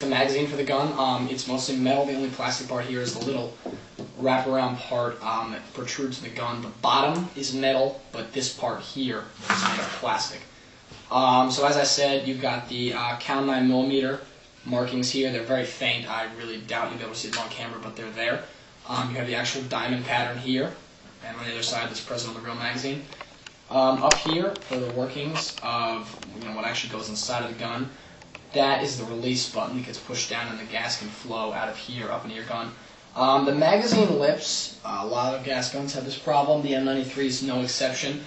magazine for the gun. It's mostly metal. The only plastic part here is the little wraparound part that protrudes the gun. The bottom is metal, but this part here is made of plastic. So as I said, you've got the Cal 9mm markings here. They're very faint. I really doubt you'll be able to see them on camera, but they're there. You have the actual diamond pattern here, and on the other side that's present on the real magazine. Up here for the workings of what actually goes inside of the gun, that is the release button that gets pushed down and the gas can flow out of here up into your gun. The magazine lips, a lot of gas guns have this problem. The M93 is no exception.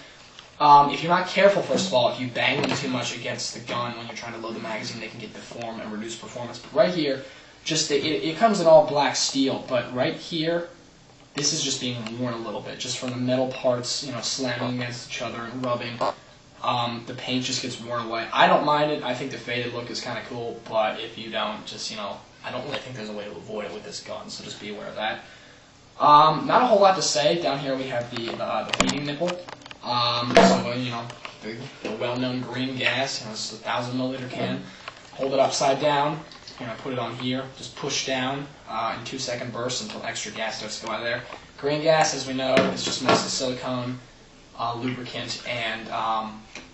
If you're not careful, first of all, if you bang them too much against the gun when you're trying to load the magazine, they can get deformed and reduce performance. But right here, it comes in all black steel, but right here, this is just being worn a little bit, just from the metal parts, slamming against each other and rubbing. The paint just gets worn away. I don't mind it. I think the faded look is kind of cool, but if you don't, just, I don't really think there's a way to avoid it with this gun, so just be aware of that. Not a whole lot to say. Down here we have the feeding nipple. The well-known green gas, it's a 1,000 milliliter can. Hold it upside down. Put it on here, just push down in 2-second bursts until extra gas starts to go out of there. Green gas, as we know, is just mostly silicone, lubricant, and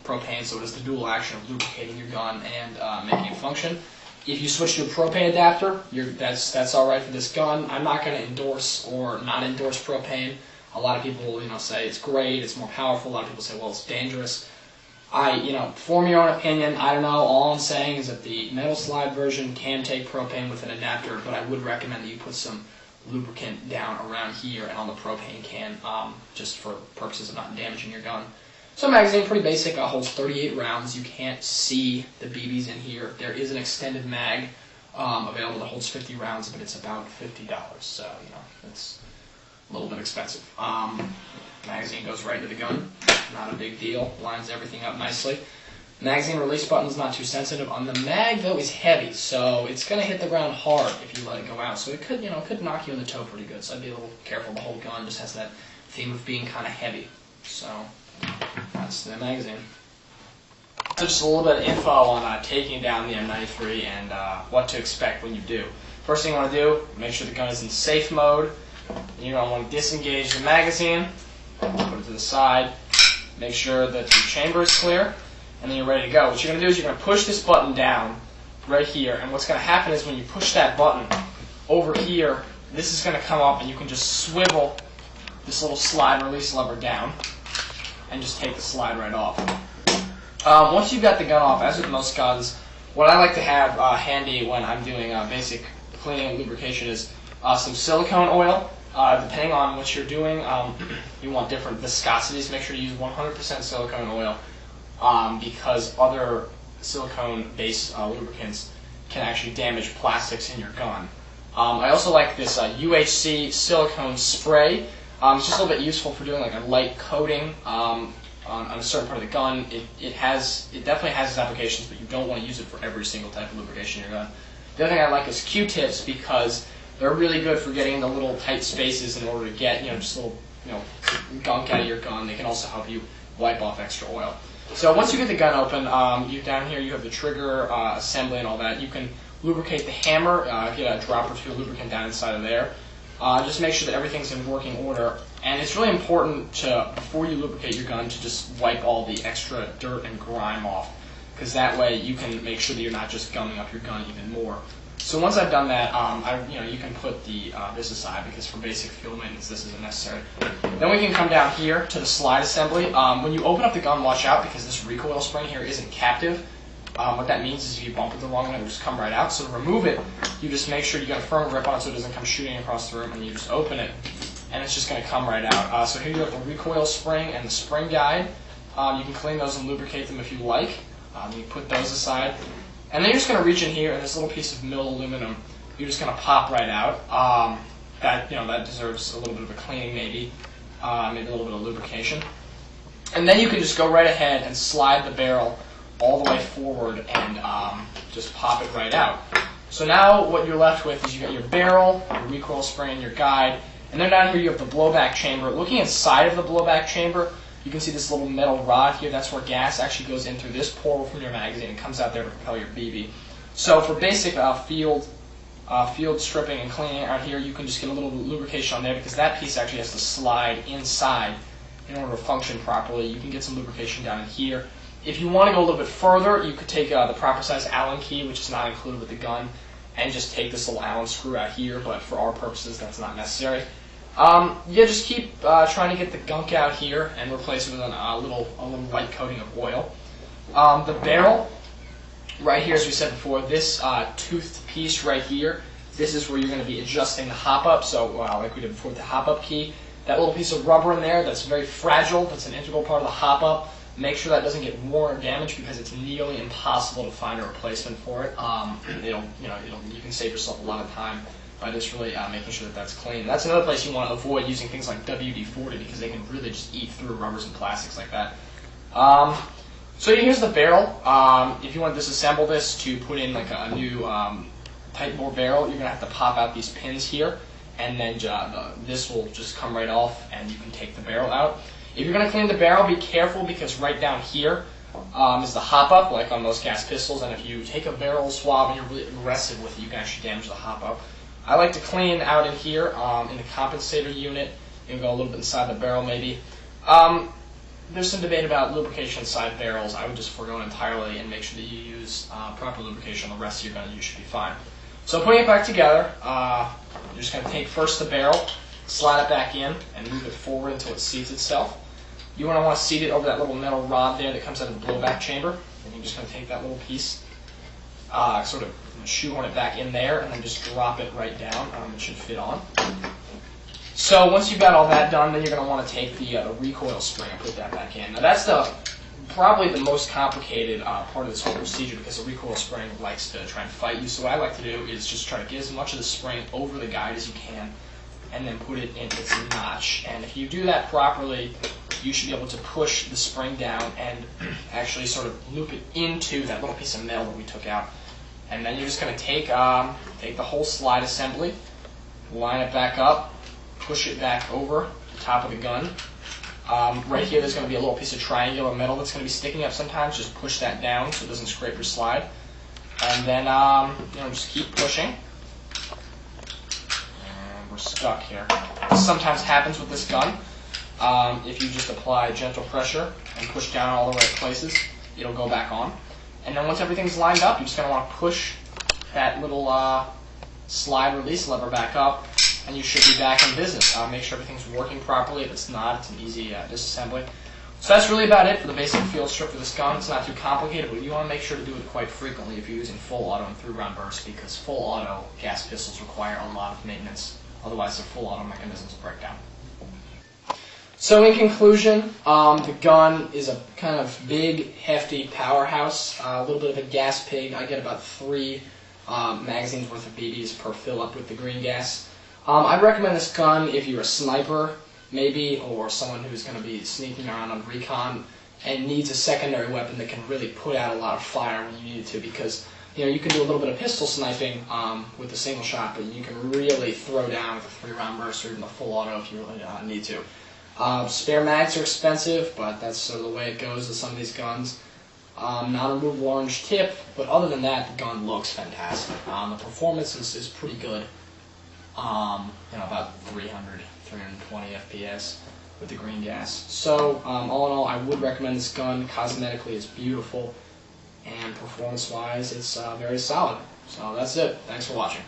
propane, so it is the dual action of lubricating your gun and making it function. If you switch to a propane adapter, that's all right for this gun. I'm not going to endorse or not endorse propane. A lot of people say it's great, it's more powerful. A lot of people say, well, it's dangerous. Form your own opinion. I don't know. All I'm saying is that the metal slide version can take propane with an adapter, but I would recommend that you put some lubricant down around here and on the propane can, just for purposes of not damaging your gun. So the magazine, pretty basic, holds 38 rounds. You can't see the BBs in here. There is an extended mag available that holds 50 rounds, but it's about $50, so it's a little bit expensive. Magazine goes right into the gun. Not a big deal. Lines everything up nicely. Magazine release button is not too sensitive. On the mag, though, is heavy, so it's going to hit the ground hard if you let it go out. So it could, could knock you in the toe pretty good. So I'd be a little careful. The whole gun just has that theme of being kind of heavy. So that's the magazine. So just a little bit of info on taking down the M93 and what to expect when you do. First thing you want to do, make sure the gun is in safe mode. You're going to want to disengage the magazine, put it to the side, make sure that the chamber is clear, and then you're ready to go. What you're going to do is you're going to push this button down right here, and what's going to happen is when you push that button over here, this is going to come up and you can just swivel this little slide release lever down and just take the slide right off. Once you've got the gun off, as with most guns, what I like to have handy when I'm doing basic cleaning and lubrication is some silicone oil. Depending on what you're doing, you want different viscosities. Make sure to use 100% silicone oil because other silicone-based lubricants can actually damage plastics in your gun. I also like this UHC silicone spray. It's just a little bit useful for doing like a light coating on a certain part of the gun. It definitely has its applications, but you don't want to use it for every single type of lubrication in your gun. The other thing I like is Q-tips because they're really good for getting the little tight spaces in order to get, just little, gunk out of your gun. They can also help you wipe off extra oil. So once you get the gun open, down here you have the trigger assembly and all that. You can lubricate the hammer, get a drop or two of lubricant down inside of there. Just make sure that everything's in working order. And it's really important to, before you lubricate your gun, to just wipe all the extra dirt and grime off, because that way you can make sure that you're not just gumming up your gun even more. So once I've done that, you can put this aside because for basic field maintenance this isn't necessary. Then we can come down here to the slide assembly. When you open up the gun, watch out because this recoil spring here isn't captive. What that means is if you bump it the wrong way, it will just come right out. So to remove it, you just make sure you got a firm grip on it so it doesn't come shooting across the room, and you just open it, and it's just going to come right out. So here you have the recoil spring and the spring guide. You can clean those and lubricate them if you like. You put those aside. And then you're just going to reach in here, and this little piece of milled aluminum, you're just going to pop right out. That deserves a little bit of a cleaning, maybe a little bit of lubrication. And then you can just go right ahead and slide the barrel all the way forward and just pop it right out. So now what you're left with is you got your barrel, your recoil spring, and your guide, and then down here you have the blowback chamber. Looking inside of the blowback chamber, you can see this little metal rod here. That's where gas actually goes in through this portal from your magazine and comes out there to propel your BB. So for basic field stripping and cleaning out here, you can just get a little lubrication on there because that piece actually has to slide inside in order to function properly. You can get some lubrication down in here. If you want to go a little bit further, you could take the proper size Allen key, which is not included with the gun, and just take this little Allen screw out here, but for our purposes that's not necessary. Yeah, just keep trying to get the gunk out here and replace it with a little light coating of oil. The barrel, right here, as we said before, this toothed piece right here, this is where you're going to be adjusting the hop-up. So, like we did before with the hop-up key, that little piece of rubber in there that's very fragile, that's an integral part of the hop-up. Make sure that doesn't get worn or damaged because it's nearly impossible to find a replacement for it. You can save yourself a lot of time by just really making sure that that's clean. That's another place you want to avoid using things like WD-40 because they can really just eat through rubbers and plastics like that. So here's the barrel. If you want to disassemble this to put in like a new tight bore barrel, you're going to have to pop out these pins here, and then this will just come right off and you can take the barrel out. If you're going to clean the barrel, be careful because right down here is the hop-up, like on those gas pistols, and if you take a barrel swab and you're really aggressive with it, you can actually damage the hop-up. I like to clean out in here in the compensator unit. You can go a little bit inside the barrel maybe. There's some debate about lubrication inside barrels. I would just forego it entirely and make sure that you use proper lubrication on the rest of your gun and you should be fine. So putting it back together, you're just going to take first the barrel, slide it back in, and move it forward until it seats itself. You want to seat it over that little metal rod there that comes out of the blowback chamber. And you're just going to take that little piece, sort of shoehorn it back in there, and then just drop it right down. It should fit on. So once you've got all that done, then you're going to want to take the recoil spring and put that back in. Now that's probably the most complicated part of this whole procedure because the recoil spring likes to try and fight you. So what I like to do is just try to get as much of the spring over the guide as you can and then put it in its notch. And if you do that properly, you should be able to push the spring down and actually sort of loop it into that little piece of metal that we took out. And then you're just going to take the whole slide assembly, line it back up, push it back over the top of the gun. Right here there's going to be a little piece of triangular metal that's going to be sticking up sometimes. Just push that down so it doesn't scrape your slide. And then just keep pushing. And we're stuck here. This sometimes happens with this gun. If you just apply gentle pressure and push down all the right places, it'll go back on. And then once everything's lined up, you're just going to want to push that little slide release lever back up, and you should be back in business. Make sure everything's working properly. If it's not, it's an easy disassembly. So that's really about it for the basic field strip for this gun. It's not too complicated, but you want to make sure to do it quite frequently if you're using full auto and through-round bursts, because full auto gas pistols require a lot of maintenance. Otherwise, their full auto mechanisms will break down. So in conclusion, the gun is a kind of big, hefty powerhouse, a little bit of a gas pig. I get about 3 magazines worth of BBs per fill up with the green gas. I'd recommend this gun if you're a sniper, maybe, or someone who's going to be sneaking around on recon and needs a secondary weapon that can really put out a lot of fire when you need it to, because you can do a little bit of pistol sniping with a single shot, but you can really throw down with a 3-round burst or even a full auto if you really need to. Spare mags are expensive, but that's sort of the way it goes with some of these guns. Non-removable orange tip, but other than that, the gun looks fantastic. The performance is pretty good. About 300, 320 FPS with the green gas. So, all in all, I would recommend this gun. Cosmetically, it's beautiful, and performance-wise, it's very solid. So that's it. Thanks for watching.